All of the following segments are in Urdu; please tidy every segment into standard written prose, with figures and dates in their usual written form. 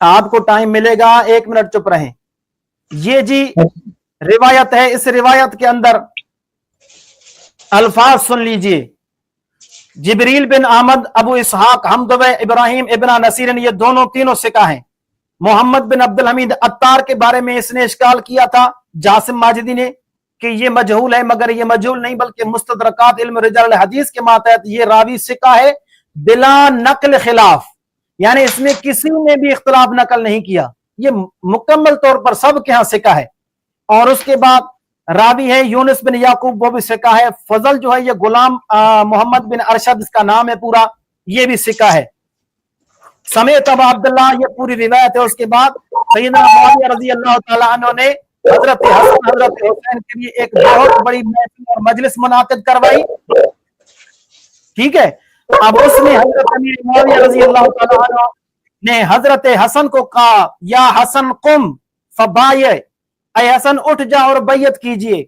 آپ کو ٹائم ملے گا، 1 منٹ چپ رہیں. یہ جی روایت ہے، اس روایت کے اندر الفاظ سن لیجئے. جبریل بن احمد، ابو اسحاق، حمدو ابراہیم ابن نصیر، یہ دونوں تینوں ثقہ ہیں. محمد بن عبد الحمید عطار کے بارے میں اس نے اشکال کیا تھا جاسم ماجدی نے کہ یہ مجہول ہے، مگر یہ مجہول نہیں بلکہ مستدرکات علم رجال الحدیث کے ماتحت یہ راوی ثقہ ہے بلا نقل خلاف، یعنی اس میں کسی نے بھی اختلاف نقل نہیں کیا، یہ مکمل طور پر سب کے ہاں ثقہ ہے. اور اس کے بعد راوی ہے یونس بن یعقوب، وہ بھی ثقہ ہے. فضل جو ہے یہ غلام محمد بن ارشد اس کا نام ہے پورا، یہ بھی ثقہ ہے. سمیت ابا عبداللہ، یہ پوری روایت ہے. اس کے بعد سیدنا معاویہ رضی اللہ تعالیٰ عنہ نے حضرت حسن حضرت حسین کے لیے ایک بہت بڑی محفل اور مجلس منعقد کروائی. ٹھیک ہے، اب اس میں حضرت امیر معاویہ رضی اللہ تعالیٰ عنہ نے حضرت حسن کو کہا یا حسن قم فبایع، اے حسن اٹھ جا اور بیعت کیجئے.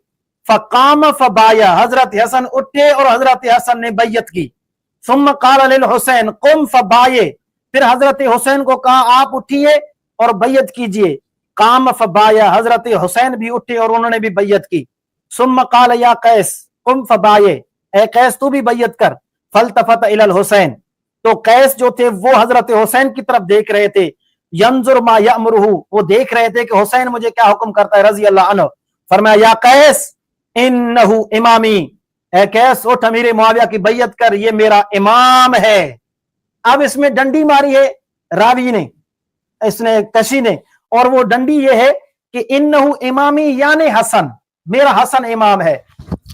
فقام فبایع، حضرت حسن اٹھے اور حضرت حسن نے بیعت کی. ثم قال للحسین قم فبایع، پھر حضرت حسین کو کہا آپ اٹھیے اور بیعت کیجئے. قام فبایع، حضرت حسین بھی اٹھے اور انہوں نے بھی بیعت کی. ثم قال یا قیس قم فبایع، اے قیس تو بھی بیعت کر. فالتفت الی الحسین، تو قیس جو تھے وہ حضرت حسین کی طرف دیکھ رہے تھے. ینظر ما یأمرہ، وہ دیکھ رہے تھے کہ حسین مجھے کیا حکم کرتا ہے رضی اللہ عنہ. فرمایا یا قیس انہ امامی، اے قیس اٹھ امیر معاویہ کی بیعت کر، یہ میرا امام ہے. اب اس میں ڈنڈی ماری ہے راوی نے، اس نے کشی نے، اور وہ ڈنڈی یہ ہے کہ انہ امامی یعنی حسن، میرا حسن امام ہے.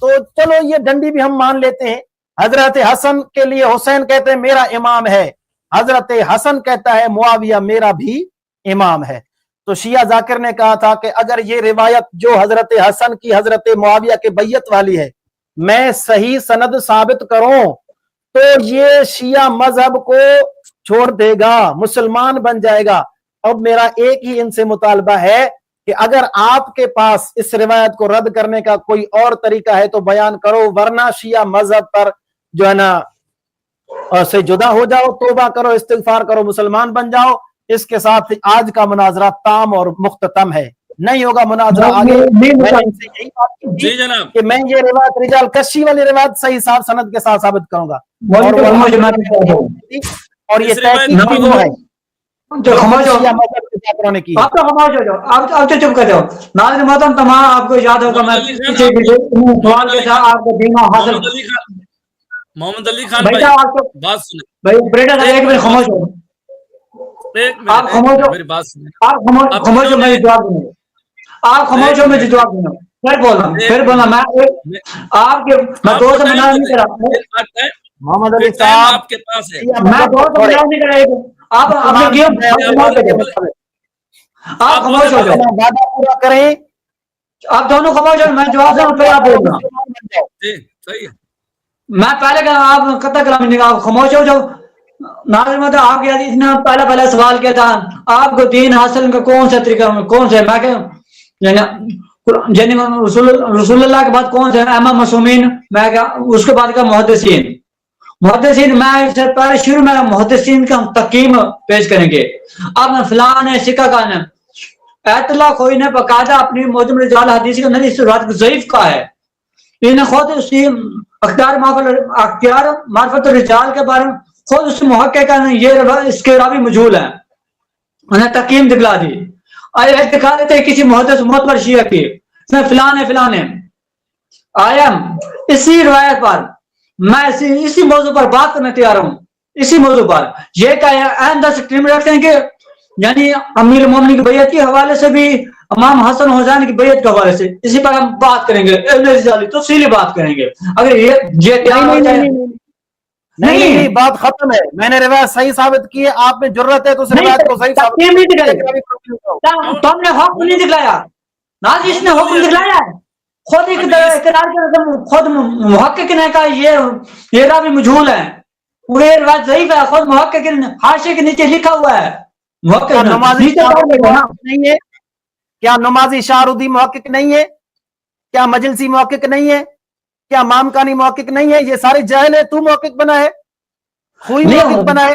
تو چلو یہ ڈنڈی بھی ہم مان لیتے ہیں. حضرت حسن کے لیے حسین کہتے ہیں میرا امام ہے، حضرت حسن کہتا ہے معاویہ میرا بھی امام ہے. تو شیعہ ذاکر نے کہا تھا کہ اگر یہ روایت جو حضرت حسن کی حضرت معاویہ کے بیعت والی ہے میں صحیح سند ثابت کروں تو یہ شیعہ مذہب کو چھوڑ دے گا، مسلمان بن جائے گا. اب میرا ایک ہی ان سے مطالبہ ہے کہ اگر آپ کے پاس اس روایت کو رد کرنے کا کوئی اور طریقہ ہے تو بیان کرو، ورنہ شیعہ مذہب پر جو ہے نا سے جدا ہو جاؤ، توبہ کرو، استغفار کرو، مسلمان بن جاؤ. اس کے ساتھ آج کا مناظرہ تام اور مختتم ہے، نہیں ہوگا مناظرہ آگے. میں نے ان سے یہی بات کی جی جناب کہ میں یہ روایت رجال کشی والی روایت صحیح صاحب سند کے ساتھ ثابت کروں گا، اور یہ تحقیق بھی ہے جو خاموش ہو، شیعہ مذہب کے ساتھ انہوں نے کی. آپ تو خاموش ہو جاؤ، آپ تو چپ کر جاؤ. ناظرین محترم تمام آپ کو یاد ہوگا میں پیچھے سوال کے ساتھ آپ کو دینا حاصل. محمد علی خان بیٹا بھائی آپ کو بات سنیں، بھائی بیٹا ایک منٹ خاموش ہو، ایک آپ منٹ خاموش ہو، میری بات سنیں. آپ خاموش ہو، میں جواب دوں گا. آپ خاموش ہو، میں جواب دوں گا. پھر بولنا میں آپ کے میں دو سے منع نہیں کرا. محمد علی ٹائم صاحب آپ کے پاس ہے. میں دو سے منع نہیں کرا. آپ اپنے گیم آپ خاموش ہو جاؤ، وعدہ پورا کریں. آپ دونوں خاموش ہو، میں جواب دوں پھر آپ بولنا. جی صحیح ہے. میں پہلے کہ آپ قطع کلام نہیں، آپ خاموش ہو جاؤ. ناظرین محترم آپ کے اس نے پہلا سوال کیا تھا آپ کو دین حاصل کا کون سا طریقہ کون سے، میں کہ یعنی رسول اللہ کے بعد کون سے امام معصومین، میں کیا اس کے بعد کا محدثین. میں سے پہلے شروع میں محدثین کا تقیم پیش کریں گے. اب میں فلان ہے سکہ کا ہے ایت اللہ خوئی نے باقاعدہ اپنی موجم رجال حدیث کے اندر اس روایت کو ضعیف کہا ہے. انہیں خود اسی اختیار معرفت الرجال کے بارے میں خود اس محقق کا یہ اس کے راوی مجہول ہیں، انہیں تقیم دکھلا دی. دکھا دیتے کسی محدث معتبر شیعہ کی فلان ہے. آیا اسی روایت پر میں اسی موضوع پر بات کرنے تیار ہوں. اسی موضوع پر یہ کہ رکھتے ہیں کہ یعنی امیر المومنین کی بیعت کے حوالے سے بھی امام حسن حسین کی بیعت کے حوالے سے اسی پر ہم بات کریں گے، تفصیلی بات کریں گے. اگر یہ نہیں بات ختم ہے، میں نے روایت صحیح ثابت کی ہے، آپ میں جرت ہے تو اس روایت کو صحیح ثابت تم نے حکم نہیں دکھلایا، ناظر اس نے حکم دکھلایا ہے. خود خود محقق نے کہا یہ راوی مجہول ہے، یہ روایت ضعیف ہے. خود محقق حاشیے کے نیچے لکھا ہوا ہے. کیا نمازی شاہرودی محقق نہیں ہے؟ کیا مجلسی محقق نہیں ہے؟ کیا مامکانی محقق نہیں ہے؟ یہ سارے جاہل ہے، تو محقق بنا ہے، خوئی محقق بنا ہے.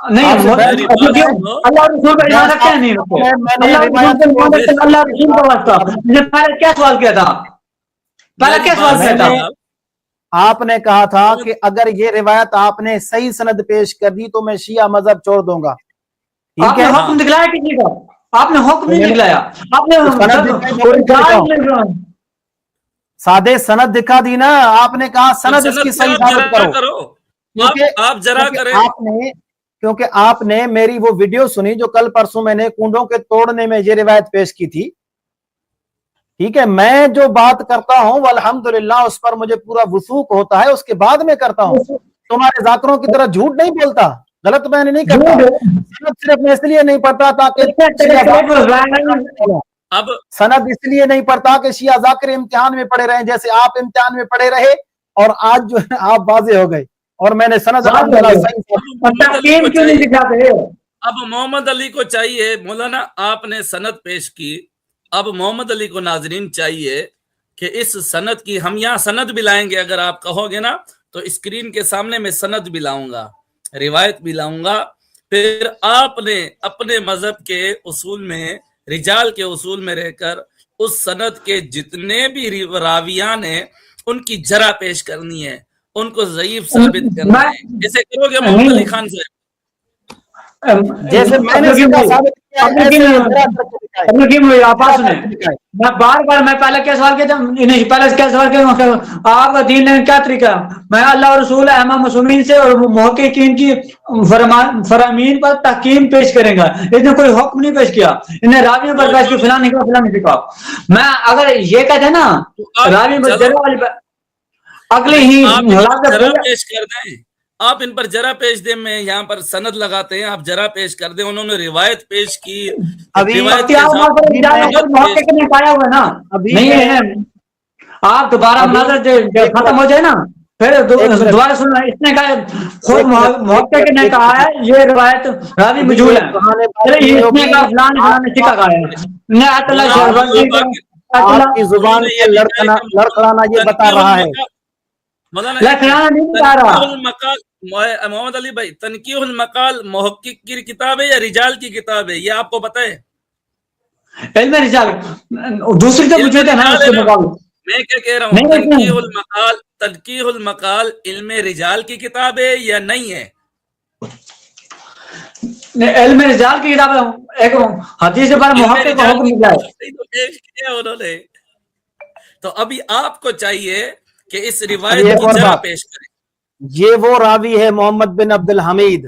نہیں آپ سے بحث میری اللہ بات سنو، اللہ رسول پر ایمان رکھتے ہیں نہیں رکھتے؟ میں نے اللہ روایت رسول کو پر اللہ رسول کا واسطہ نے پہلے کیا سوال کیا تھا؟ پہلا میری کیا سوال بات کیا تھا؟ سنو آپ نے کہا تھا کہ اگر یہ روایت آپ نے صحیح سند پیش کر دی تو میں شیعہ مذہب چھوڑ دوں گا، آپ ٹھیک نے ہے؟ حکم دکھلایا کسی کا؟ آپ نے حکم نہیں میں نے دکھلایا، آپ نے سند دکھائی، میں ان کو دکھاؤں، سادے سند دکھا دی نا، آپ نے کہا تو سند اس کی سند سے صحیح آپ ثابت جرا کرو، کرو، آپ جرا کیونکہ کریں. آپ نے میری وہ ویڈیو سنی جو کل پرسوں میں نے کنڈوں کے توڑنے میں یہ روایت پیش کی تھی، ٹھیک ہے؟ میں جو بات کرتا ہوں والحمدللہ اس پر مجھے پورا وثوق ہوتا ہے، اس کے بعد میں کرتا ہوں، تمہارے ذاکروں کی طرح جھوٹ نہیں بولتا، غلط بیان نہیں کرتا، صرف میں اس لیے نہیں پڑھتا اب سند اس لیے نہیں پڑھتا کہ شیعہ ذاکر امتحان میں پڑے رہے جیسے آپ امتحان میں پڑے رہے، اور آج جو ہے آپ واضح ہو گئے، اور میں نے سند الحمدللہ صحیح محمد علی کو کیوں نہیں چاہیے، دکھاتے؟ اب محمد علی کو چاہیے، مولانا آپ نے سند پیش کی، اب محمد علی کو ناظرین چاہیے کہ اس سند کی، ہم یہاں سند بھی لائیں گے، اگر آپ کہو گے نا تو اسکرین کے سامنے میں سند بھی لاؤں گا، روایت بھی لاؤں گا، پھر آپ نے اپنے مذہب کے اصول میں، رجال کے اصول میں رہ کر اس سند کے جتنے بھی راویان ہیں ان کی جرح پیش کرنی ہے، ان کو ضعیف ثابت کرنا ہے، ایسے کرو گے محمد علی خان سے؟ جیسے میں نے سیدھا ثابت کیا ہے ایسے یہ ذرا کر کے دکھائے، آپ ذرا سنیں، کر کے دکھائے۔ میں بار میں پہلے کیا سوال کیا تھا؟ نہیں، پہلے کیا سوال کیا؟ آپ کا دین میں کیا طریقہ ہے؟ میں اللہ اور رسول امام مسلمین سے اور محققین کی فرامین پر تحکیم پیش کریں گا، اس نے کوئی حکم نہیں پیش کیا، انہیں راویوں پر پیش کی فلاں نہیں کہا، فلاں نہیں کہا۔ میں اگر یہ کہتے نا راوی پر جرح والی اگلی ہی آپ ان پر جرح پیش کر دیں، آپ ان پر جرح پیش دیں، میں یہاں پر سند لگاتے ہیں، آپ جرح پیش کر دیں، انہوں نے روایت پیش کی، ابھی روایت کے ساتھ محقق نے پایا ہوا نا، نہیں ہے، آپ دوبارہ مناظر ختم ہو جائے نا پھر دوبارہ سننا، اس نے کہا خود محقق نے کہا ہے یہ روایت راوی مجہول ہے، اس نے کہا فلان فلان نے سکھا کہا ہے، نے آیت اللہ شہبازی آپ کی زبان سے لڑکھڑانا یہ بتا رہا ہے، لڑکھڑانا نہیں بتا رہا۔ محمد علی بھائی، تنقیح المقال محقق کی کتاب ہے یا رجال کی کتاب ہے، یہ آپ کو پتہ ہے؟ علم رجال دوسری تو مجھے تھا نا اس کے مقابلے میں کیا کہہ رہا ہوں، تنقیح المقال علم رجال کی کتاب ہے یا نہیں ہے؟ علم رجال کی کتاب ہے، ایک حدیث کے بارے محقق کا حکم نکلا ہے۔ تو ابھی آپ کو چاہیے کہ اس روایت کی جرح پیش کریں۔ یہ وہ راوی ہے محمد بن عبد الحمید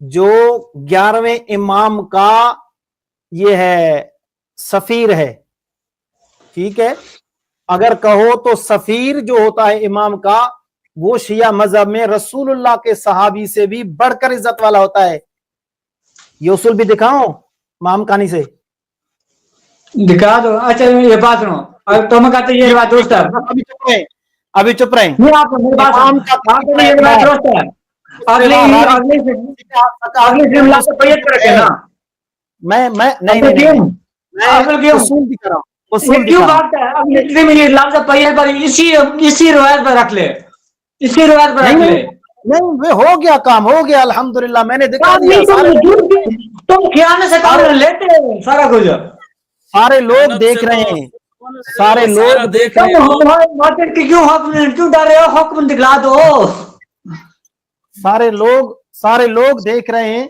جو 11ویں امام کا یہ ہے سفیر ہے، ٹھیک ہے؟ اگر کہو تو سفیر جو ہوتا ہے امام کا وہ شیعہ مذہب میں رسول اللہ کے صحابی سے بھی بڑھ کر عزت والا ہوتا ہے۔ یہ اصول بھی دکھاؤں امام کانی سے؟ دکھا دو۔ اچھا یہ بات سنو، تو میں کہتے یہ بات درست ہے، ابھی چپ رہیں، نہیں آپ میری بات سنو، یہ بات درست ہے، اگلی سے ملا کے بیعت کر کے نا، میں نہیں اصول دکھ رہا ہوں، اصول کیوں بات ہے؟ اب لٹری میں یہ لفظ بیعت پر اسی روایت پر رکھ لے، اسی روایت پر رکھ لے، نہیں ہو گیا کام، ہو گیا الحمدللہ، میں نے دکھا دیا، تم خیال سے کام لیتے سارا کچھ، سارے لوگ دیکھ رہے ہیں، سارے لوگ دیکھ رہے ہیں، کیوں ڈر رہے ہو؟ حکم دکھلا دو، سارے لوگ دیکھ رہے ہیں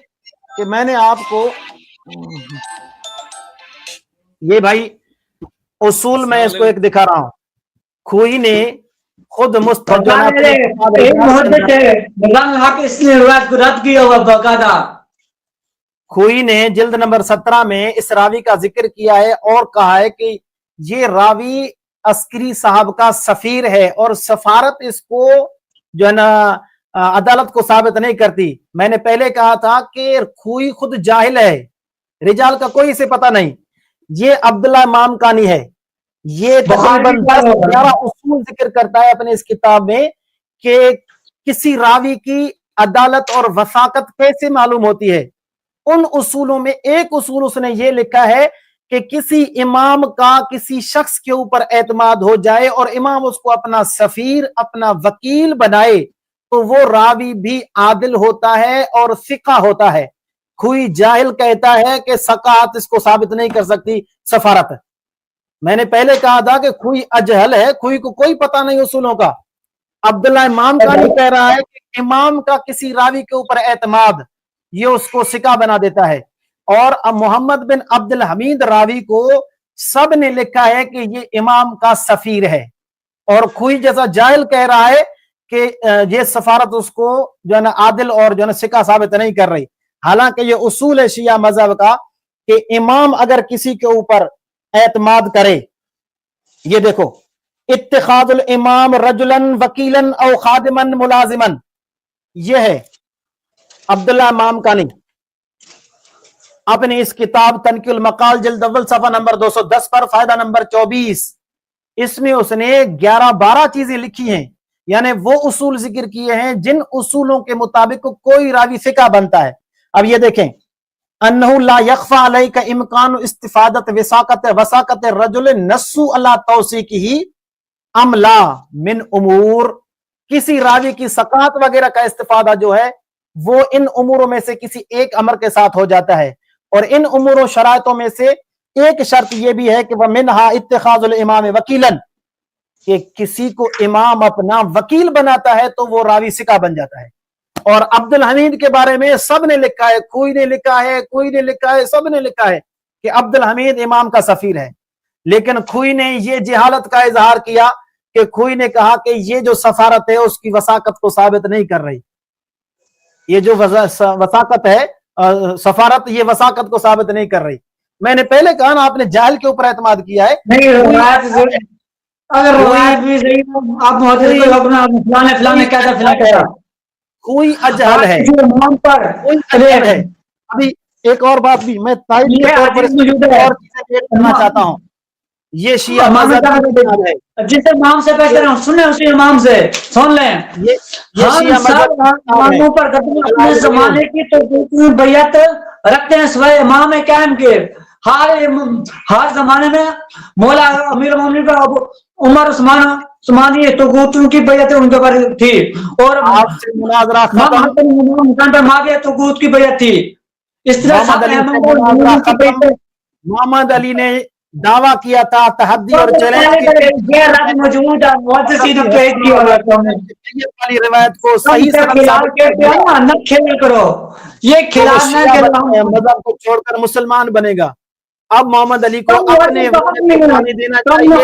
کہ میں نے آپ کو یہ بھائی اصول میں اس کو ایک دکھا رہا ہوں، کھوئی نے خود کھوئی نے جلد نمبر 17 میں اس راوی کا ذکر کیا ہے اور کہا ہے کہ یہ راوی عسکری صاحب کا سفیر ہے، اور سفارت اس کو جو ہے نا عدالت کو ثابت نہیں کرتی۔ میں نے پہلے کہا تھا کہ کھوئی خود جاہل ہے، رجال کا کوئی اسے پتہ نہیں، یہ عبداللہ امام کانی ہے، یہ تقریباً 10-11 اصول ذکر کرتا ہے اپنے اس کتاب میں کہ کسی راوی کی عدالت اور وثاقت کیسے معلوم ہوتی ہے۔ ان اصولوں میں ایک اصول اس نے یہ لکھا ہے کہ کسی امام کا کسی شخص کے اوپر اعتماد ہو جائے اور امام اس کو اپنا سفیر، اپنا وکیل بنائے، تو وہ راوی بھی عادل ہوتا ہے اور ثقہ ہوتا ہے. کوئی جاہل کہتا ہے کہ ثقات اس کو ثابت نہیں کر سکتی سفارت. میں نے پہلے کہا تھا کہ کوئی اجہل ہے, کوئی کو کوئی پتہ نہیں اصولوں کا. عبداللہ امام کا نہیں کہہ رہا ہے کہ امام کا کسی راوی کے اوپر اعتماد یہ اس کو ثقہ بنا دیتا ہے. اور محمد بن عبد الحمید راوی کو سب نے لکھا ہے کہ یہ امام کا سفیر ہے, اور کوئی جیسا جاہل کہہ رہا ہے کہ یہ سفارت اس کو جو ہے نا عادل اور جو ہے نا ثقہ ثابت نہیں کر رہی. حالانکہ یہ اصول ہے شیعہ مذہب کا کہ امام اگر کسی کے اوپر اعتماد کرے, یہ دیکھو اتخاذ الامام رجلا وکیلا او خادما ملازما, یہ ہے عبداللہ امام کا نہیں. اپنی اس کتاب تنقیح المقال جلد اول صفحہ نمبر 210 پر فائدہ نمبر 24, اس میں اس نے 11-12 چیزیں لکھی ہیں, یعنی وہ اصول ذکر کیے ہیں جن اصولوں کے مطابق کوئی راوی ثقہ بنتا ہے. اب یہ دیکھیں, انہ لا یخفى علیک امکان استفادت وثاقت الرجل نص علی توثیقہ ام لا من امور, کسی راوی کی ثقات وغیرہ کا استفادہ جو ہے وہ ان اموروں میں سے کسی ایک امر کے ساتھ ہو جاتا ہے, اور ان امور و شرائطوں میں سے ایک شرط یہ بھی ہے کہ وَمِنْهَا اتخاذ الامام وکیلا, کہ کسی کو امام اپنا وکیل بناتا ہے تو وہ راوی ثقہ بن جاتا ہے. اور عبد الحمید کے بارے میں سب نے لکھا ہے, کوئی نے لکھا ہے, کوئی نے لکھا ہے, سب نے لکھا ہے کہ عبد الحمید امام کا سفیر ہے. لیکن کوئی نے یہ جہالت کا اظہار کیا کہ کوئی نے کہا کہ یہ جو سفارت ہے اس کی وثاقت کو ثابت نہیں کر رہی. یہ جو وثاقت ہے سفارت, یہ وثاقت کو ثابت نہیں کر رہی. میں نے پہلے کہا نا, آپ نے جاہل کے اوپر اعتماد کیا ہے. اگر روایت بھی صحیح ہے, آپ محدث کو اپنا فلاں فلاں کہتا فلاں کہتا, کوئی اجہل ہے, کوئی اجہل ہے. ابھی ایک اور بات بھی میں تائید کے طور پر اور چیزیں کرنا چاہتا ہوں. یہ شیعہ مذہب ہے, جس امام سے پہلے سنیں اسی امام سے سن لیں. یہ شیعہ مذہب اماموں پر اپنے زمانے کی تو بیعت رکھتے ہیں سوائے امام قائم کے. ہر زمانے میں مولا امیر المومنین پر عمر عثمانی طغوتوں کی بیعت ان کے پر تھی, اور آپ سے مناظرہ ختم معاویہ طغوت کی بیعت تھی. اس طرح محمد علی نے دعویٰ کیا تھا, تحدی اور چیلنج موجود والی روایت کو صحیح نہ کھیل کرو, یہ کھلانا مذہب کو چھوڑ کر مسلمان بنے گا. اب محمد علی کو اپنے دینا چاہیے.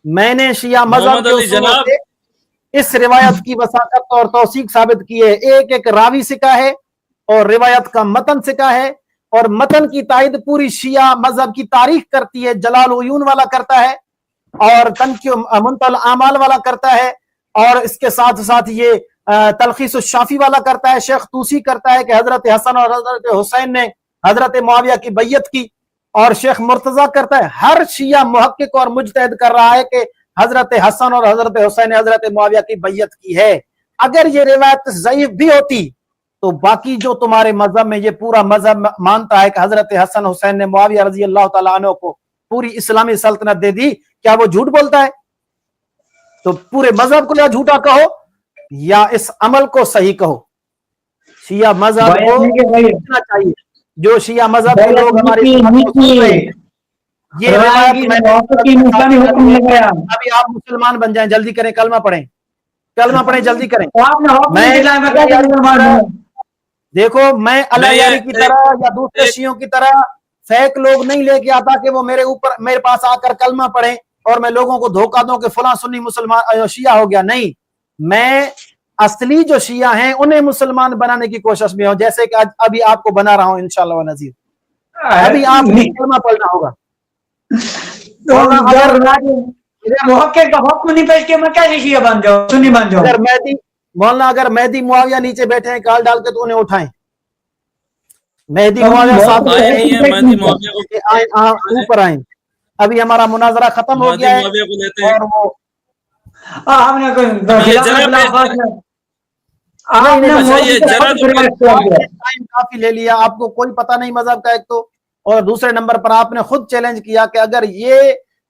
میں نے شیعہ مذہب کے اصولوں سے اس روایت کی وثاقت اور توثیق ثابت کی ہے. ایک ایک راوی ثقہ ہے اور روایت کا متن ثقہ ہے, اور متن کی تائید پوری شیعہ مذہب کی تاریخ کرتی ہے. جلال العیون والا کرتا ہے, اور تنقیح منتهى الاعمال والا کرتا ہے, اور اس کے ساتھ ساتھ یہ تلخیص الشافی والا کرتا ہے. شیخ طوسی کرتا ہے کہ حضرت حسن اور حضرت حسین نے حضرت معاویہ کی بیعت کی, اور شیخ مرتضیٰ کرتا ہے. ہر شیعہ محقق اور مجتہد کر رہا ہے کہ حضرت حسن اور حضرت حسین نے حضرت معاویہ کی بیعت کی ہے. اگر یہ روایت ضعیف بھی ہوتی تو باقی جو تمہارے مذہب میں یہ پورا مذہب مانتا ہے کہ حضرت حسن حسین نے معاویہ رضی اللہ تعالیٰ عنہ کو پوری اسلامی سلطنت دے دی, کیا وہ جھوٹ بولتا ہے؟ تو پورے مذہب کو یا جھوٹا کہو یا اس عمل کو صحیح کہو. شیعہ مذہب کو سمجھنا چاہیے. جو شیعہ مذہب کے لوگ ہماری یہ ابھی آپ مسلمان بن جائیں, جلدی کریں, کلمہ پڑھیں, کلمہ پڑھیں, جلدی کریں. دیکھو میں اللہ یاری کی طرح یا دوسرے شیعوں کی طرح فیک لوگ نہیں لے کے آتا کہ وہ میرے پاس آ کر کلمہ پڑھیں اور میں لوگوں کو دھوکہ دوں کہ فلاں سنی مسلمان شیعہ ہو گیا. نہیں, میں اصلی جو شیعہ ہیں انہیں مسلمان بنانے کی کوشش میں ہوں, جیسے کہ ابھی آپ کو بنا رہا ہوں انشاءاللہ و نذیر. ابھی آپ کو کلمہ پڑھنا ہوگا. مولانا اگر مہدی معاویہ نیچے بیٹھے ہیں کال ڈال کے تو انہیں اٹھائیں. مہدی معاویہ اوپر آئیں. ابھی ہمارا مناظرہ ختم ہو گیا ہے, اور وہ کافی لے لیا. آپ کو کوئی پتہ نہیں مذہب کا, ایک تو, اور دوسرے نمبر پر آپ نے خود چیلنج کیا کہ اگر یہ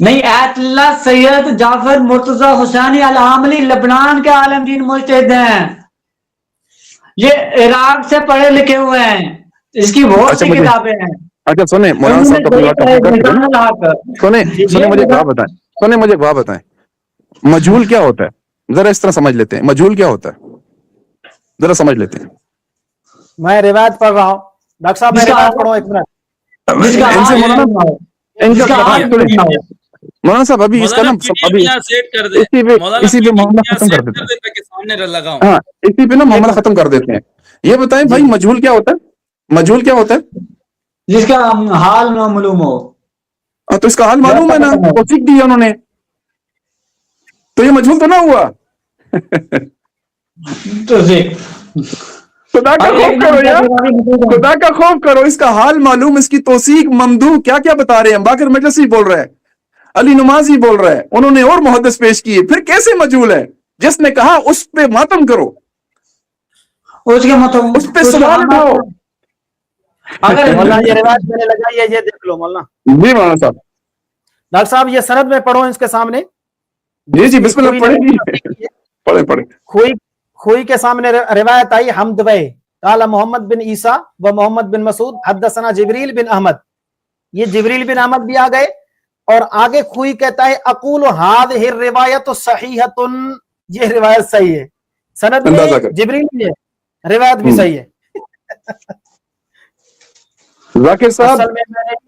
نہیں، آیت اللہ سید جعفر مرتضی حسینی العاملی لبنان کے عالم دین مجتہد ہیں، یہ عراق سے پڑھے لکھے ہوئے ہیں، اس کی بہت اچھا سی مجھے کتابیں ہیں۔ اچھا سنیں مولانا صاحب کا پورا نظام الحق۔ سنیں مجھے ایک بات بتائیں، مجہول کیا ہوتا ہے؟ ذرا اس طرح سمجھ لیتے ہیں، مجہول کیا ہوتا ہے، ذرا سمجھ لیتے ہیں۔ میں روایت پڑھ رہا ہوں ڈاکٹر صاحب، میں روایت پڑھوں ایک منٹ۔ جس کا ان سے حال مولانا جس کا حال مولانا صاحب ابھی اس کا نا مولانا ابھی یہاں سیٹ کر دے، اسی پہ معاملہ ختم کر دیتے ہیں۔ تاکہ سامنے لگاؤں۔ ہاں اسی پہ نا معاملہ ختم کر دیتے ہیں۔ یہ بتائیں بھائی مجہول کیا ہوتا ہے؟ مجہول کیا ہوتا ہے؟ جس کا حال نہ معلوم ہو۔ تو اس کا حال معلوم ہے نا، توثیق دی انہوں نے، تو یہ مجہول تو نہ ہوا۔ خدا کا خوف کرو یار، خدا کا خوف کرو، اس کا حال معلوم، اس کی توثیق ممدوح، کیا کیا بتا رہے ہیں، باقر مجلسی بول رہا ہے، علی نمازی بول رہا ہے، انہوں نے اور محدث پیش کیے، پھر کیسے مجہول ہے؟ جس نے کہا اس پہ ماتم کرو، اس کے مطلب اس پہ سوال اٹھاؤ۔ اگر مولانا یہ روایت میں نے لگائی ہے، یہ دیکھ لو مولانا۔ جی مولانا صاحب، ڈاکٹر صاحب یہ سند میں پڑھو اس کے سامنے۔ جی جی بسم اللہ پڑھیں، پڑھیں پڑھیں۔ خوئی کے سامنے روایت آئی حمد بے قال محمد بن عیسیٰ و محمد بن مسعود حدثنا جبریل بن احمد، یہ جبریل بن احمد بھی آ گئے، اور آگے خوئی کہتا ہے اقول هذه الروایت صحیحۃ، یہ روایت صحیح ہے، سند میں جبریل بھی ہے، روایت بھی صحیح ہے۔ ذاکر صاحب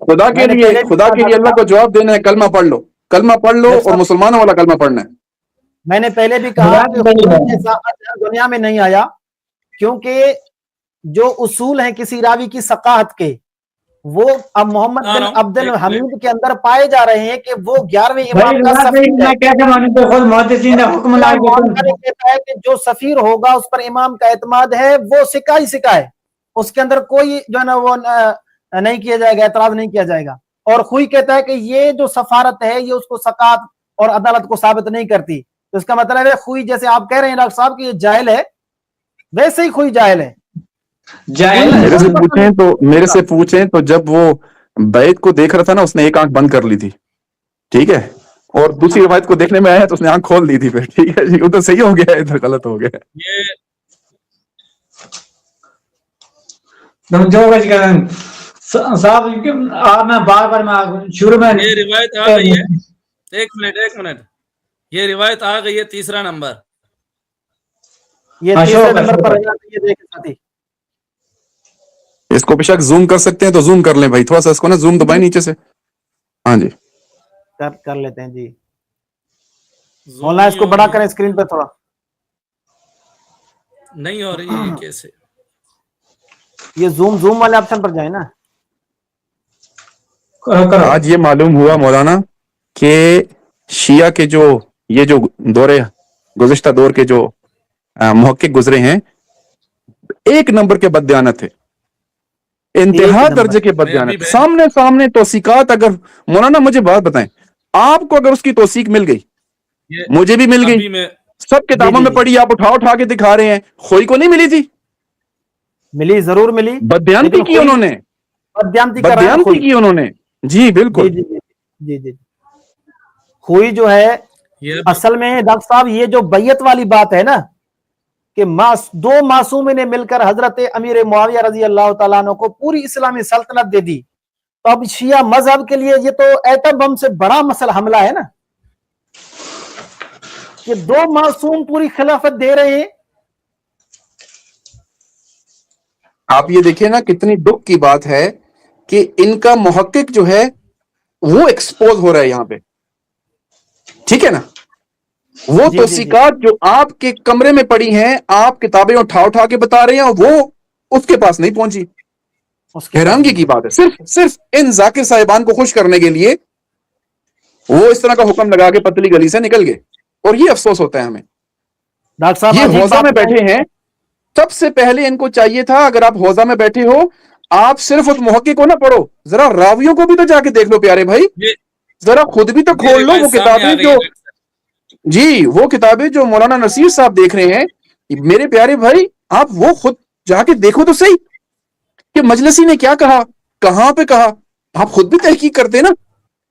خدا کے لیے اللہ کو جواب دینا ہے، کلمہ پڑھ لو، کلمہ پڑھ لو، اور مسلمانوں والا کلمہ پڑھنا ہے۔ میں نے پہلے بھی کہا کہ دنیا میں نہیں آیا، کیونکہ جو اصول ہیں کسی راوی کی ثقافت کے، وہ اب محمد بن عبد الحمید کے اندر پائے جا رہے ہیں کہ وہ 11ویں امام کا سفیر ہے، کہ جو سفیر ہوگا اس پر امام کا اعتماد ہے، وہ سکہ ہی سکہ ہے، اس کے اندر کوئی جو ہے نا وہ نہیں کیا جائے گا، اعتراض نہیں کیا جائے گا۔ اور خوئی کہتا ہے کہ یہ جو سفارت ہے یہ اس کو ثقافت اور عدالت کو ثابت نہیں کرتی، تو اس کا مطلب ہے خوئی جیسے آپ کہہ رہے ہیں ڈاکٹر صاحب کہ یہ جاہل ہے، ویسے ہی خوئی جاہل ہے۔ میرے سے پوچھیں تو جب وہ بیت کو دیکھ رہا تھا نا، اس نے ایک آنکھ بند کر لی تھی، ٹھیک ہے، اور دوسری روایت کو دیکھنے میں آیا تو اس نے آنکھ کھول دی تھی، پھر ٹھیک ہے جی، ادھر صحیح ہو گیا، ادھر غلط ہو گیا۔ صاحب میں بار بار میں شروع میں یہ روایت آ گئی ہے، ایک منٹ، یہ روایت آ گئی ہے، تیسرا نمبر، یہ تیسرے نمبر پر یہ دیکھیں ساتھی، اس کو بے شک زوم کر سکتے ہیں تو زوم کر لیں بھائی، تھوڑا سا اس کو نا زوم دبائیں نیچے سے، ہاں جی کر لیتے ہیں جی۔ مولانا اس کو بڑا کریں اسکرین پہ تھوڑا، نہیں ہو رہی ہے کیسے؟ یہ زوم والے آپشن پر جائیں نا۔ آج یہ معلوم ہوا مولانا کہ شیعہ کے یہ جو گزشتہ دور کے جو محقق گزرے ہیں، ایک نمبر کے بددیانت تھے، انتہا درجے کے بددیانت، سامنے توثیقات۔ اگر مولانا مجھے بات بتائیں، آپ کو اگر اس کی توثیق مل گئی، مجھے بھی مل گئی، سب کتابوں میں پڑھی، آپ اٹھا کے دکھا رہے ہیں، خوئی کو نہیں ملی تھی؟ ملی، ضرور ملی، بددیانتی کی انہوں نے، بددیانتی کی انہوں نے، جی بالکل جی۔ خوئی جو ہے اصل میں ڈاکٹر صاحب یہ جو بیعت والی بات ہے نا، کہ دو معصومین نے مل کر حضرت امیر معاویہ رضی اللہ تعالیٰ عنہ کو پوری اسلامی سلطنت دے دی، تو اب شیعہ مذہب کے لیے یہ تو ایٹم بم سے بڑا مسئلہ حملہ ہے نا، کہ دو معصوم پوری خلافت دے رہے ہیں۔ آپ یہ دیکھیں نا، کتنی دکھ کی بات ہے کہ ان کا محقق جو ہے وہ ایکسپوز ہو رہا ہے یہاں پہ، ٹھیک ہے نا، وہ توثیقات جو آپ کے کمرے میں پڑی ہیں، آپ کتابیں اٹھا کے بتا رہے ہیں، اور وہ اس کے پاس نہیں پہنچی۔ حیرانگی کی بات ہے، صرف ان ذاکر صاحبان کو خوش کرنے کے لیے وہ اس طرح کا حکم لگا کے پتلی گلی سے نکل گئے، اور یہ افسوس ہوتا ہے ہمیں۔ ڈاکٹر صاحب یہ حوضہ میں بیٹھے ہیں، سب سے پہلے ان کو چاہیے تھا، اگر آپ حوضہ میں بیٹھے ہو، آپ صرف اس محقق کو نہ پڑھو، ذرا راویوں کو بھی تو جا کے دیکھ لو پیارے بھائی، ذرا خود بھی تو کھول لو وہ کتابیں وہ کتابیں جو مولانا نصیر صاحب دیکھ رہے ہیں، میرے پیارے بھائی، آپ وہ خود جا کے دیکھو تو صحیح کہ مجلسی نے کیا کہا، کہاں پہ کہا، آپ خود بھی تحقیق کرتے نا۔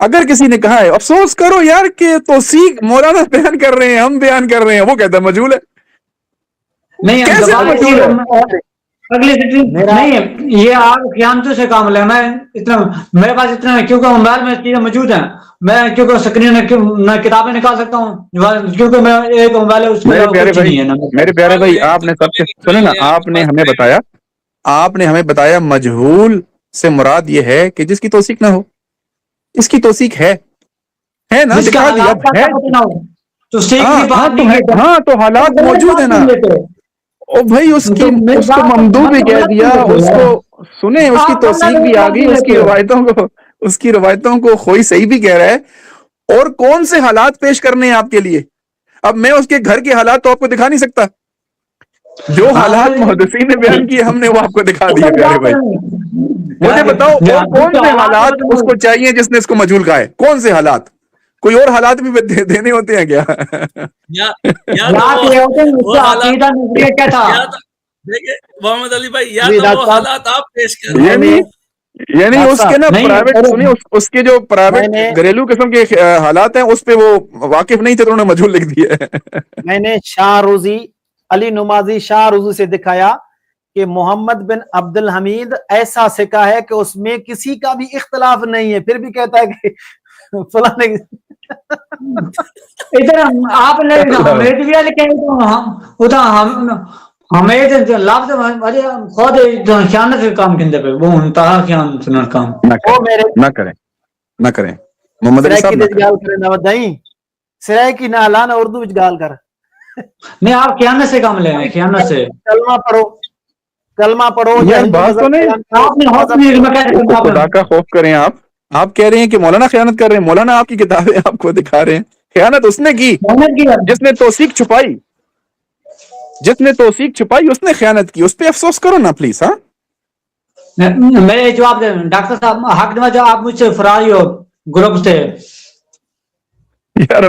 اگر کسی نے کہا ہے افسوس کرو یار کہ توثیق مولانا بیان کر رہے ہیں ہم بیان کر رہے ہیں, وہ کہتا ہے مجہول ہے. نہیں ہم کیسے دوبارہ مجہول ہے؟ اگلی سٹنگ نہیں, یہ آپ قیامتوں سے کام لے. میں اتنا میرے پاس اتنا ہے کیونکہ موبائل میں چیزیں موجود ہیں. میں کیونکہ سکرین میں کتابیں نکال سکتا ہوں کیونکہ میں ایک موبائل ہے اس میرے کو پیارے کچھ بھائی, نہیں ہے نا. میرے پیارے بھائی, آپ نے سب کے سنے نا, آپ نے ہمیں بتایا مجہول سے مراد یہ ہے کہ جس کی توثیق نہ ہو. اس کی توثیق ہے نا, جس کا دکھا دیا حالات کا ہے. پتہ نہ ہو تو سیکھ ہاں بھی بات نہیں کی. ہاں تو حالات موجود ہیں نا. او بھائی اس کو ممدوح بھی کہہ دیا, اس کو سنیں, اس کی توثیق بھی آ گئی, اس کی روایتوں کو کوئی صحیح بھی کہہ رہا ہے. اور کون سے حالات پیش کرنے ہیں آپ کے لیے؟ اب میں اس کے گھر کے حالات تو آپ کو دکھا نہیں سکتا. جو حالات محدثین نے بیان کیے ہم نے وہ آپ کو دکھا دیے. پیارے بھائی مجھے بتاؤ اور کون سے حالات اس کو چاہیے جس نے اس کو مجہول کہا ہے؟ کون سے حالات؟ کوئی اور حالات بھی دینے ہوتے ہیں کیا؟ دیکھیں محمد علی بھائی, یا تو وہ حالات آپ پیش کر رہے ہیں, یعنی اس کے نا پرائیویٹ سنیے, اس کے جو پرائیویٹ گھریلو قسم کے حالات ہیں اس پہ وہ واقف نہیں تھے تو انہوں نے مجہول لکھ دیا ہے. میں نے شاہ روزی علی نمازی شاہ روزی سے دکھایا کہ محمد بن عبد الحمید ایسا سکہ ہے کہ اس میں کسی کا بھی اختلاف نہیں ہے, پھر بھی کہتا ہے کہ فلاں ادھر آپ نے حمید بھی لکھے حمید لفظ خود خیانت کے کام کندے پہ وہ انتہا خیانت کام نہ کریں محمد علی صاحب نہ کریں. سرائے کی نالان اردو وچ گال کر نہیں, آپ خیانت سے کام لے ہیں, خیانت سے. کلمہ پڑھو. یار بات تو نہیں, خدا کا خوف کریں. آپ کہہ رہے ہیں کہ مولانا خیانت کر رہے ہیں. مولانا آپ کی کتابیں آپ کو دکھا رہے ہیں. خیانت اس نے کی جس نے توثیق چھپائی, اس نے خیانت کی. اس پہ افسوس کرو نا پلیز. ہاں میرے جواب دیں ڈاکٹر صاحب, حق نواز آپ مجھ سے فراری ہو گروپ سے. یار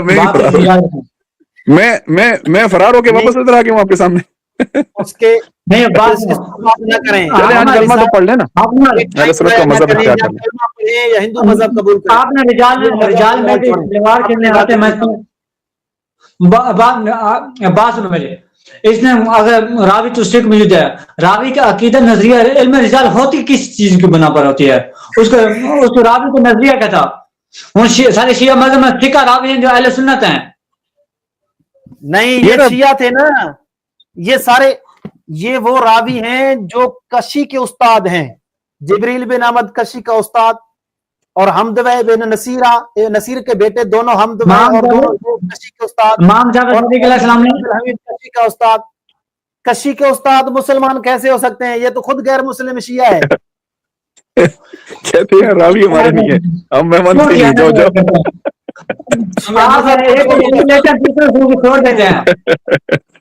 میں فرار ہو کے واپس ادھر آ گیا ہوں آپ کے سامنے. اس کے نہیں بات نہ کریں. چلے آج کلمہ تو پڑھ لینا. اہل سنت کا مذہب ہے, کیا کریں. یا ہندو مذہب قبول کریں. آپ نے رجال میں بھی دیوار کرنے آتے میں بات سنو میرے. اس نے اگر راوی تو سکھ موجود ہے, راوی کا عقیدہ نظریہ علم رجال ہوتی کس چیز کی بنا پر ہوتی ہے؟ اس کو راوی کا نظریہ کیا تھا؟ سارے شیعہ مذہب میں فقہ راوی ہیں جو اہل سنت ہیں. نہیں, یہ شیعہ تھے نا, یہ سارے یہ وہ راوی ہیں جو کشی کے استاد ہیں. جبریل بن احمد کشی کا استاد اور حمدوی بن نصیر کے بیٹے دونوں حمدوی اور دونوں کشی کے استاد. امام جعفر صادق علیہ السلام نے کشی کا استاد. کشی کے استاد مسلمان کیسے ہو سکتے ہیں؟ یہ تو خود غیر مسلم شیعہ ہے. کہتے ہیں راوی ہمارے نہیں ہے, ہم مہمان نہیں.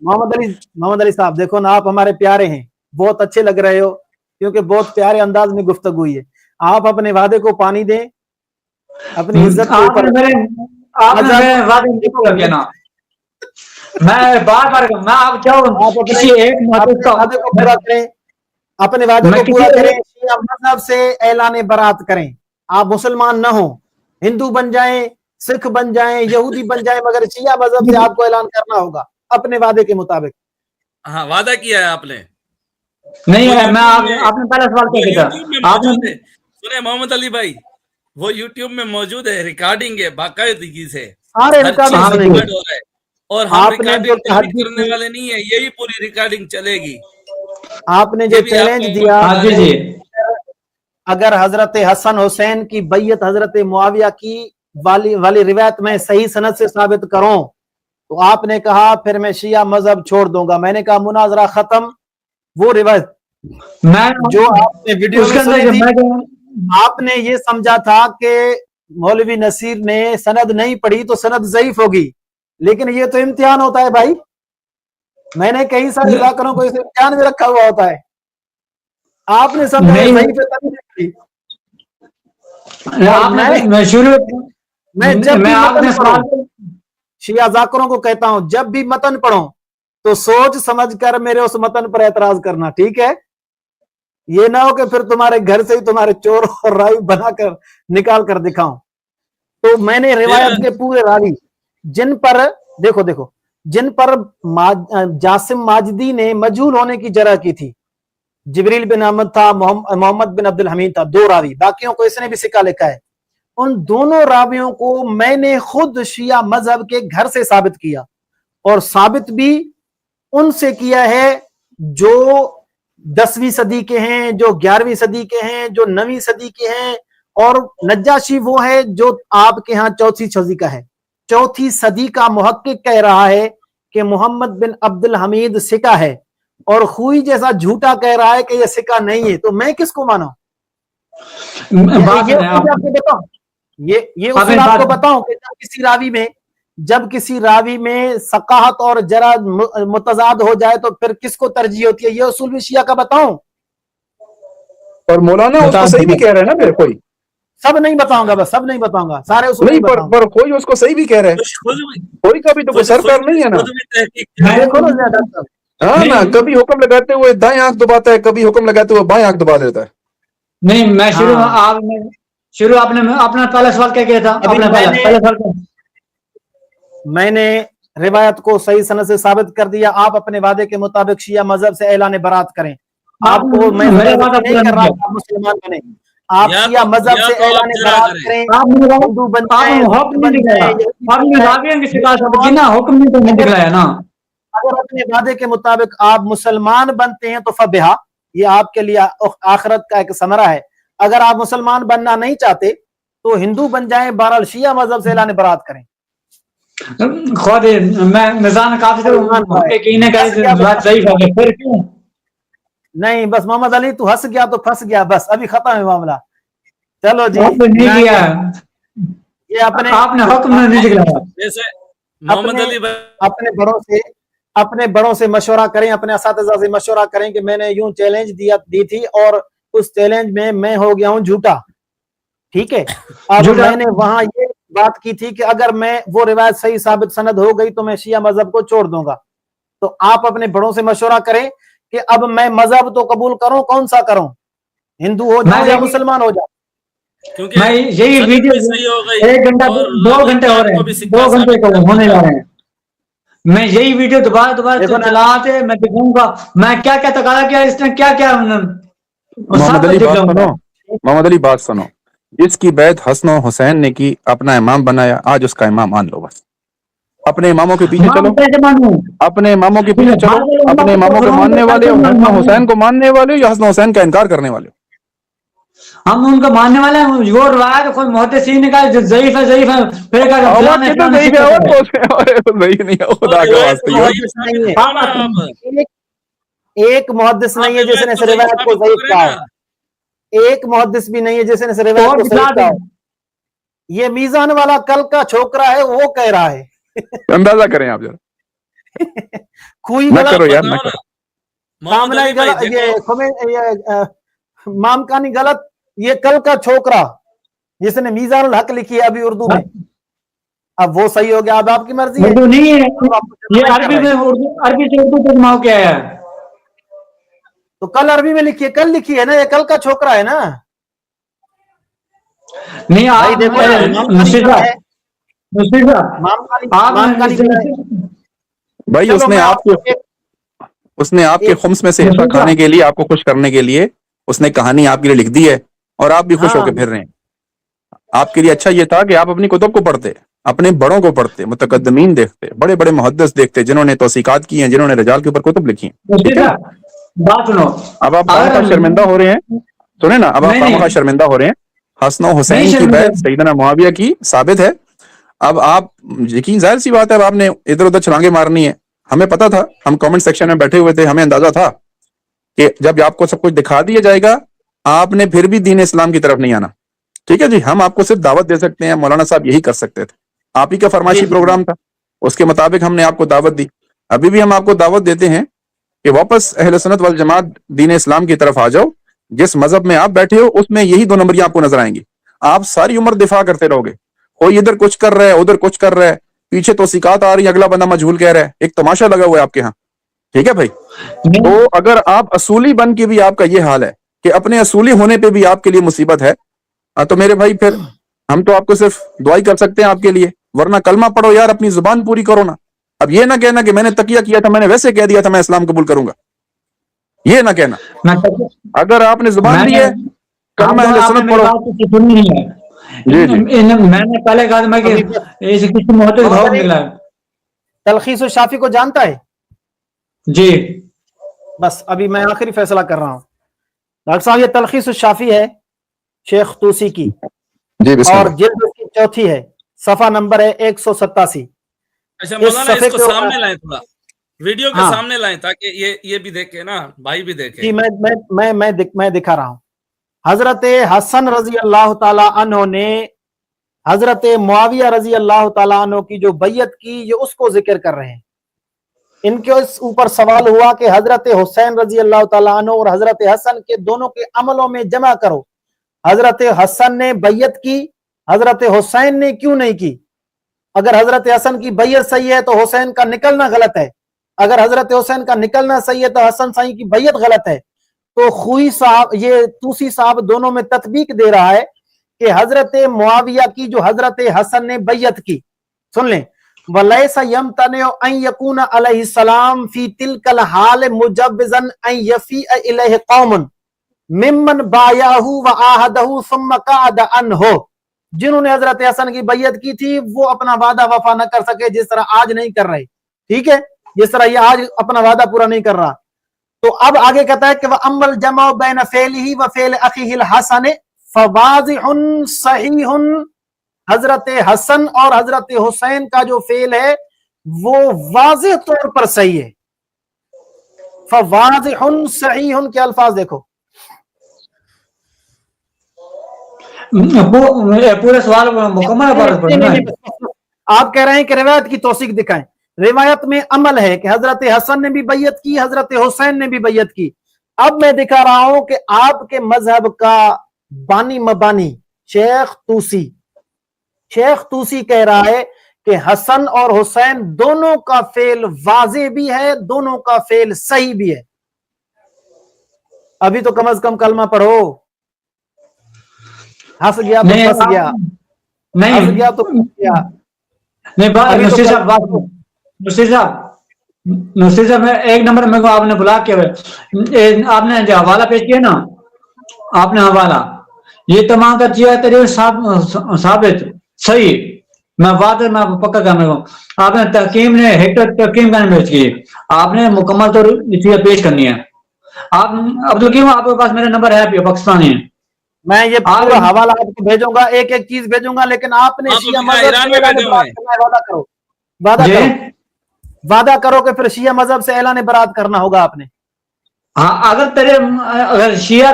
محمد علی صاحب دیکھو نا, آپ ہمارے پیارے ہیں, بہت اچھے لگ رہے ہو کیونکہ بہت پیارے انداز میں گفتگو ہوئی ہے. آپ اپنے وعدے کو پانی دیں, اپنی عزت کے اوپر. میں بار بار میں آپ چاہوں کسی ایک وعدے کو پورا کریں, اپنے وعدے کو پورا کریں. شیعہ مذہب سے اعلان برات کریں. آپ مسلمان نہ ہوں, ہندو بن جائیں, سکھ بن جائیں, یہودی بن جائیں, مگر شیعہ مذہب سے آپ کو اعلان کرنا ہوگا اپنے وعدے کے مطابق. ہاں وعدہ کیا ہے آپ نے. نہیں ہے, میں آپ نے پہلا سوال کیا تھا آپ نے. سنیں محمد علی بھائی, وہ یوٹیوب میں موجود ہے, ریکارڈنگ ہے باقاعدگی سے, سارے ریکارڈنگ ہو رہا ہے. اور ہم ریکارڈنگ کرنے والے نہیں ہیں, یہی پوری ریکارڈنگ چلے گی. آپ نے جو چیلنج دیا, اگر حضرت حسن حسین کی بیعت حضرت معاویہ کی والی روایت میں صحیح سند سے ثابت کروں تو آپ نے کہا پھر میں شیعہ مذہب چھوڑ دوں گا. میں نے کہا مناظرہ ختم. وہ روایت جو آپ نے ویڈیو میں سنی تھی, آپ نے یہ سمجھا تھا کہ مولوی نصیر نے سند نہیں پڑھی تو سند ضعیف ہوگی, لیکن یہ تو امتحان ہوتا ہے بھائی. میں نے کئی سارے ذاکروں کو اس امتحان میں رکھا ہوا ہوتا ہے. آپ نے سمجھا میں جب شیعہ ذاکروں کو کہتا ہوں جب بھی متن پڑھو تو سوچ سمجھ کر میرے اس متن پر اعتراض کرنا, ٹھیک ہے؟ یہ نہ ہو کہ پھر تمہارے گھر سے ہی تمہارے چور اور رائی بنا کر نکال کر دکھاؤں. تو میں نے روایت کے پورے راوی جن پر دیکھو جن پر جاسم ماجدی نے مجہول ہونے کی جرح کی تھی، جبریل بن احمد تھا، محمد بن عبد الحمید تھا، 2 راوی، باقیوں کو اس نے بھی سکہ لکھا ہے. ان دونوں راویوں کو میں نے خود شیعہ مذہب کے گھر سے ثابت کیا، اور ثابت بھی ان سے کیا ہے جو 10ویں صدی کے ہیں، جو 11ویں صدی کے ہیں، جو 9ویں صدی کے ہیں. اور نجاشی وہ ہے جو آپ کے ہاں 4تھی صدی کا ہے. 4تھی صدی کا محقق کہہ رہا ہے کہ محمد بن عبد الحمید سکہ ہے، اور خوئی جیسا جھوٹا کہہ رہا ہے کہ یہ سکہ نہیں ہے. تو میں کس کو مانوں؟ یہ اصول آپ کو بتاؤں کہ جب کسی راوی میں ثقاہت اور جرح متضاد ہو جائے تو پھر کس کو ترجیح ہوتی ہے، یہ اصول بھی شیعہ کا بتاؤں. اور مولانا اس کو صحیح بھی کہہ رہے ہیں نا پھر کوئی. سب نہیں بتاؤں گا، بس سب نہیں بتاؤں گا، سارے اصول نہیں بتاؤں گا. پر کوئی اس کو صحیح بھی کہہ رہے ہیں، کوئی کا بھی تو کوئی سر پیر نہیں ہے نا. دیکھو نا زیادہ تر. ہاں نا، کبھی حکم لگاتے ہوئے دائیں آنکھ دباتا ہے، کبھی حکم لگاتے ہوئے بائیں آنکھ دبا دیتا ہے. نہیں، میں شروع آپ نے اپنا پہلا سوال کیا کیا تھا؟ میں نے روایت کو صحیح سند سے ثابت کر دیا. آپ اپنے وعدے کے مطابق شیعہ مذہب سے اعلان برات کریں. آپ کو میں نہیں کر رہا ہوں آپ مسلمان بنیں، آپ شیعہ مذہب سے اعلان برات کریں، ہندو بن جائیں. اگر اپنے وعدے کے مطابق آپ مسلمان بنتے ہیں تو فبہا، یہ آپ کے لیے آخرت کا ایک ثمرہ ہے. اگر آپ مسلمان بننا نہیں چاہتے تو ہندو بن جائیں، بہرحال شیعہ مذہب سے اعلان برات کریں. خود میں نظام کافی نہیں، بس محمد علی تو ہنس گیا تو پھنس گیا، بس ابھی ختم ہے معاملہ. چلو جی، یہ اپنے بڑوں سے مشورہ کریں، اپنے اساتذہ سے مشورہ کریں کہ میں نے یوں چیلنج دی تھی اور اس چیلنج میں ہو گیا ہوں جھوٹا. ٹھیک ہے، اب میں نے وہاں یہ بات کی تھی کہ اگر میں وہ روایت صحیح ثابت سند ہو گئی تو میں شیعہ مذہب کو چھوڑ دوں گا. تو آپ اپنے بڑوں سے مشورہ کریں کہ اب میں مذہب تو قبول کروں، کون سا کروں، ہندو ہو جاؤں یا مسلمان ہو جاؤں. میں یہی ویڈیو 1 گھنٹہ 2 گھنٹے ہو رہے ہیں، 2 گھنٹے ہونے جا رہے ہیں. میں یہی ویڈیو دوبارہ چلاتے میں دکھاؤں گا میں کیا کیا تقاضا کیا اس نے، کیا کیا. محمد علی بات سنو، جس کی بیعت حسن و حسین نے کی، اپنا امام بنایا، آج اس کا امام مان لو. بس اپنے اماموں کے پیچھے چلو، اپنے اماموں کے پیچھے چلو. اپنے اماموں کو ماننے والے حسن و حسین کو ماننے والے یا حسن و حسین کا انکار کرنے والے؟ ہم ان کو ماننے والے ہیں. وہ روایت کوئی محدثین نے کہا ضعیف ہے، ضعیف ہے، پھر کہا ایک محدث نہیں ہے جس نے اس روایت کو ضعیف کہا، ایک محدث بھی نہیں ہے جس نے اس روایت کو صحیح کہا. یہ میزان والا کل کا چھوکرا ہے، وہ کہہ رہا ہے. اندازہ کریں آپ ذرا. کوئی مامکانی غلط، یہ کل کا چھوکرا جس نے میزان الحق لکھی ہے ابھی اردو میں. اب وہ صحیح ہو گیا، اب آپ کی مرضی ہے. اردو نہیں ہے، یہ عربی میں، عربی سے اردو ترجمہ کیا ہے. تو کل عربی میں لکھی ہے، کل لکھی ہے نا، یہ کل کا چھوکرا ہے نا. نہیں بھائی اس نے آپ کے خمس میں سے حصہ کھانے کے لیے، آپ کو خوش کرنے کے لیے اس نے کہانی آپ کے لیے لکھ دی ہے، اور آپ بھی خوش ہو کے پھر رہے ہیں. آپ کے لیے اچھا یہ تھا کہ آپ اپنی کتب کو پڑھتے، اپنے بڑوں کو پڑھتے، متقدمین دیکھتے، بڑے بڑے محدث دیکھتے جنہوں نے توثیقات کی ہیں، جنہوں نے رجال کے اوپر کتب لکھی ہیں. بات سنو، اب آپ خامخواہ شرمندہ ہو رہے ہیں. سنیں نا، اب آپ خامخواہ شرمندہ ہو رہے ہیں. حسن و حسین کی بیعت سیدنا معاویہ کی ثابت ہے. اب آپ یقین، ظاہر سی بات ہے، اب آپ نے ادھر ادھر چھلانگیں مارنی ہے. ہمیں پتا تھا، ہم کامنٹ سیکشن میں بیٹھے ہوئے تھے، ہمیں اندازہ تھا کہ جب آپ کو سب کچھ دکھا دیا جائے گا آپ نے پھر بھی دین اسلام کی طرف نہیں آنا. ٹھیک ہے جی، ہم آپ کو صرف دعوت دے سکتے ہیں. مولانا صاحب یہی کر سکتے تھے، آپ ہی کا فرمائشی پروگرام تھا، اس کے مطابق ہم نے آپ کو دعوت دی. ابھی بھی ہم آپ کو دعوت دیتے ہیں کہ واپس اہل سنت والجماعت دین اسلام کی طرف آ جاؤ. جس مذہب میں آپ بیٹھے ہو اس میں یہی 2 نمبریاں آپ کو نظر آئیں گی. آپ ساری عمر دفاع کرتے رہو گے، کوئی ادھر کچھ کر رہا ہے، ادھر کچھ کر رہا ہے، پیچھے توثیقات آ رہی ہیں، اگلا بندہ مجہول کہہ رہا ہے، ایک تماشا لگا ہوا ہے آپ کے ہاں. ٹھیک ہے بھائی، تو اگر آپ اصولی بن کے بھی آپ کا یہ حال ہے کہ اپنے اصولی ہونے پہ بھی آپ کے لیے مصیبت ہے، تو میرے بھائی پھر ہم تو آپ کو صرف دعائی کر سکتے ہیں آپ کے لیے، ورنہ کلمہ پڑھو یار، اپنی زبان پوری کرو نا. اب یہ نہ کہنا کہ میں نے تقیہ کیا تھا، میں نے ویسے کہہ دیا تھا میں اسلام قبول کروں گا، یہ نہ کہنا. اگر آپ نے زبان دی ہے کلمہ اہل سنت پڑھو. جی جی میں نے پہلے کہا تھا کہ کسی محدث کا حکم نکلا ہے. تلخیص الشافی کو جانتا ہے؟ جی بس ابھی میں آخری فیصلہ کر رہا ہوں. ڈاکٹر صاحب یہ تلخیص الشافی ہے شیخ طوسی کی، جی بسم اور اللہ. جلد اس کی چوتھی ہے، صفحہ نمبر ہے 187. اچھا مولانا اس کو کے سامنے لائیں، تھوڑا ویڈیو کے سامنے لائیں تاکہ یہ بھی دیکھیں نا، بھائی بھی دیکھیں. جی میں دکھا رہا ہوں. حضرت حسن رضی اللہ تعالی عنہ نے حضرت معاویہ رضی اللہ تعالیٰ عنہ کی جو بیعت کی، یہ اس کو ذکر کر رہے ہیں. ان کے اوپر سوال ہوا کہ حضرت حسین رضی اللہ تعالیٰ عنہ اور حضرت حسن کے دونوں کے عملوں میں جمع کرو. حضرت حسن نے بیعت کی، حضرت حسین نے کیوں نہیں کی؟ اگر حضرت حسن کی بیعت صحیح ہے تو حسین کا نکلنا غلط ہے، اگر حضرت حسین کا نکلنا صحیح ہے تو حسن صحیح کی بیعت غلط ہے. تو خوئی صاحب، یہ طوسی صاحب دونوں میں تطبیق دے رہا ہے کہ حضرت معاویہ کی جو حضرت حسن نے بیعت کی، سن لیں، وَلَيْسَ يَمْتَنِعُ أَن يَكُونَ عَلَيْهِ السَّلَامُ فِي تِلْكَ الْحَالِ مُجَبِّزًا أَن يَفِيءَ إِلَيْهِ قَوْمٌ مِمَّنْ بَايَعَهُ وَعَاهَدَهُ ثُمَّ قَعَدَ عَنْهُ. جنہوں نے حضرت حسن کی بیعت کی تھی وہ اپنا وعدہ وفا نہ کر سکے، جس طرح آج نہیں کر رہے. ٹھیک ہے، جس طرح یہ آج اپنا وعدہ پورا نہیں کر رہا. تو اب آگے کہتا ہے کہ وَأَمَّا الْجَمْعُ بَيْنَ فِعْلِهِ وَفِعْلِ أَخِيهِ الْحَسَنِ فَوَاضِحٌ صَحِيحٌ. حضرت حسن اور حضرت حسین کا جو فعل ہے وہ واضح طور پر صحیح ہے. فَوَاضِحٌ صَحِيحٌ کے الفاظ دیکھو. پورے سوال مکمل عبارت پڑھنا ہے. آپ کہہ رہے ہیں کہ روایت کی توثیق دکھائیں. روایت میں عمل ہے کہ حضرت حسن نے بھی بیعت کی، حضرت حسین نے بھی بیعت کی. اب میں دکھا رہا ہوں کہ آپ کے مذہب کا بانی مبانی شیخ طوسی کہہ رہا ہے کہ حسن اور حسین دونوں کا فعل واضح بھی ہے، دونوں کا فعل صحیح بھی ہے. ابھی تو کم از کم کلمہ پڑھو. ہنس گیا تو پھنس گیا، ہنس گیا تو پھنس گیا. نہیں نصیر صاحب میں ایک نمبر میں کو آپ نے بلاک کیا ہے، آپ نے جو حوالہ پیش کیا نا، آپ نے حوالہ یہ تمام کا چیز ثابت صحیح، میں بات میں پکا کرنے کو آپ نے تحکیم نے تحکیم کا پیش کی، آپ نے مکمل طور چیز پیش کرنی ہے. آپ عبدالکیم آپ کے پاس میرا نمبر ہے پاکستانی ہے، میں یہ پورا حوالہ آپ کو بھیجوں گا، ایک ایک چیز بھیجوں گا، لیکن آپ نے شیعہ مذہب وعدہ کرو کہ پھر شیعہ مذہب سے اعلان برات کرنا ہوگا آپ نے. ہاں اگر شیعہ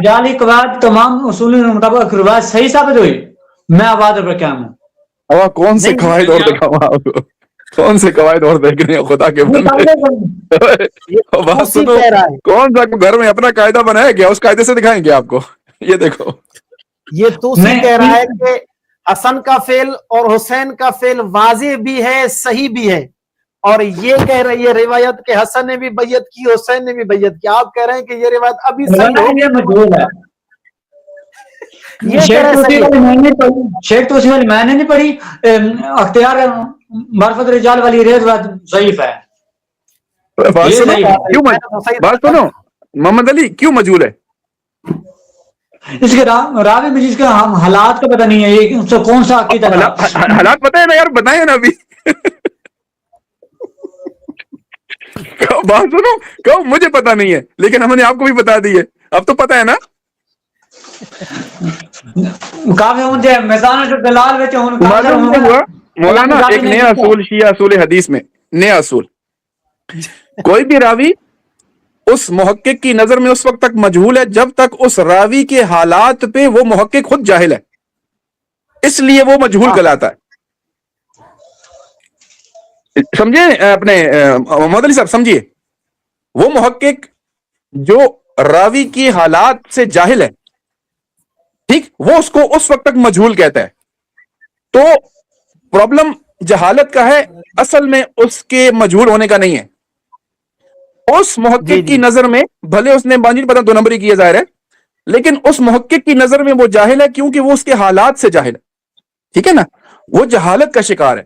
جعلی قواعد تمام اصول مطابق روایت صحیح ثابت ہوئی، میں آباد پر کیا ہوں. کون سے قواعد اور دکھاؤں آپ کو، کون سے قواعد اور دیکھ رہے ہیں خدا کے بندے. بات سنو، کون سا گھر میں اپنا قاعدہ بنایا گیا، اس قاعدے سے دکھائیں گے آپ کو. یہ دیکھو، یہ طوسی کہہ رہا ہے کہ حسن کا فعل اور حسین کا فعل واضح بھی ہے، صحیح بھی ہے، اور یہ کہہ رہی ہے روایت کہ حسن نے بھی بیعت کی، حسین نے بھی بیعت کی. آپ کہہ رہے ہیں کہ یہ روایت ابھی صحیح ہو، یہ مجھول ہے. شیخ توسی والی میں نے نہیں پڑھی، اختیار معرفت رجال والی روایت ضعیف ہے. بات سنو، محمد علی کیوں مجہول ہے؟ اس کے راوی میں جس کے حالات کا پتہ نہیں ہے، یہ اس سے کون سا عقیدہ حالات پتہ ہے نا یار، بتائیں نا ابھی. بات سنو، کہو مجھے پتا نہیں ہے لیکن ہم نے آپ کو بھی بتا دی ہے، اب تو پتا ہے نا. مولانا ایک نیا اصول شیعہ اصول حدیث میں، نیا اصول، کوئی بھی راوی اس محقق کی نظر میں اس وقت تک مجہول ہے جب تک اس راوی کے حالات پہ وہ محقق خود جاہل ہے، اس لیے وہ مجہول کہلاتا ہے. سمجھے اپنے محمد علی صاحب، سمجھیے، وہ محقق جو راوی کی حالات سے جاہل ہے، ٹھیک، وہ اس کو اس وقت تک مجہول کہتا ہے. تو پرابلم جہالت کا ہے، اصل میں اس کے مجہول ہونے کا نہیں ہے. اس محقق کی نظر میں بھلے اس نے بانجی پتہ 2 نمبری کی ہے ظاہر ہے، لیکن اس محقق کی نظر میں وہ جاہل ہے کیونکہ وہ اس کے حالات سے جاہل ہے. ٹھیک ہے نا, وہ جہالت کا شکار ہے,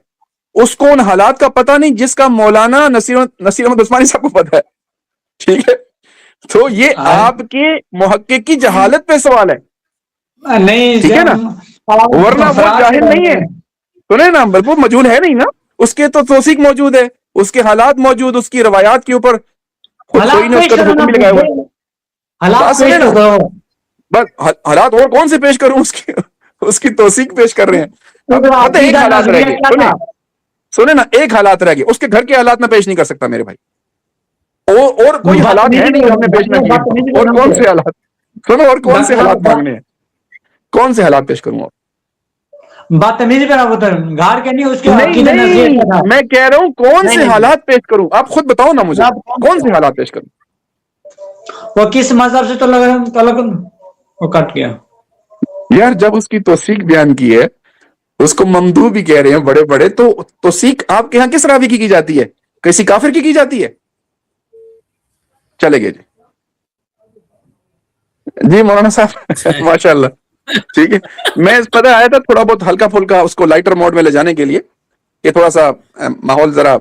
اس کو ان حالات کا پتہ نہیں جس کا مولانا نصیر احمد عثمانی صاحب کو پتہ ہے. ٹھیک ہے, تو یہ آپ کے محقق کی جہالت پہ سوال ہے, نہیں ٹھیک ہے نا, ورنہ وہ جاہل نہیں ہے. سنیں نا, وہ مجہول ہے نہیں نا, اس کے تو توثیق موجود ہے, اس کے حالات موجود, اس کی روایات کے اوپر خود کوئی نے اس کا حکم بھی لگایا ہوا ہے. بات سنیں نا, بس حالات اور کون سے پیش کروں, اس کی توثیق پیش کر رہے ہیں. اب پتہ ہے ایک حالات رہ گئے, سنیں نا, ایک حالات رہ گئے, اس کے گھر کے حالات میں پیش نہیں کر سکتا میرے بھائی, اور کوئی حالات ہے نہیں جو ہم نے پیش نہ کیے. اور کون سے حالات, سنو, اور کون سے حالات مانگنے ہیں, کون سے حالات پیش کروں؟ بدتمیزی پہ آپ گھر کے نہیں, اس کے نہیں, میں کہہ رہا ہوں کون سے حالات پیش کروں, آپ خود بتاؤ نا مجھے, کون سے حالات پیش کروں؟ وہ کس مذہب سے تعلق وہ کٹ گیا یار. جب اس کی توثیق بیان کی ہے, اس کو ممدوح بھی کہہ رہے ہیں بڑے بڑے, تو توثیق آپ کے ہاں کس راوی کی جاتی ہے, کسی کافر کی جاتی ہے؟ چلے گئے جی. جی مولانا صاحب ماشاء اللہ, ٹھیک ہے. میں پتہ آیا تھا تھوڑا بہت ہلکا پھلکا اس کو لائٹر موڈ میں لے جانے کے لیے, کہ تھوڑا سا ماحول ذرا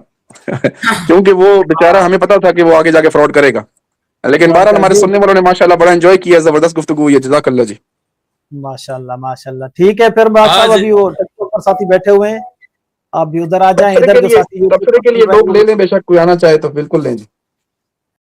کیونکہ وہ بیچارہ ہمیں پتا تھا کہ وہ آگے جا کے فراڈ کرے گا, لیکن بہرحال ہمارے سننے والوں نے ماشاءاللہ بڑا انجوائے کیا, زبردست گفتگو ہوئی ہے, جزاک اللہ جی. ماشاءاللہ ماشاءاللہ. ٹھیک ہے پھر صاحب, ابھی وہ ساتھی بیٹھے ہوئے ہیں, آپ بھی ادھر آ جائیں, ادھر جو ساتھی تبصرے کے لیے لوگ لے لیں, بے شک کوئی آنا چاہے تو بالکل لیں جی.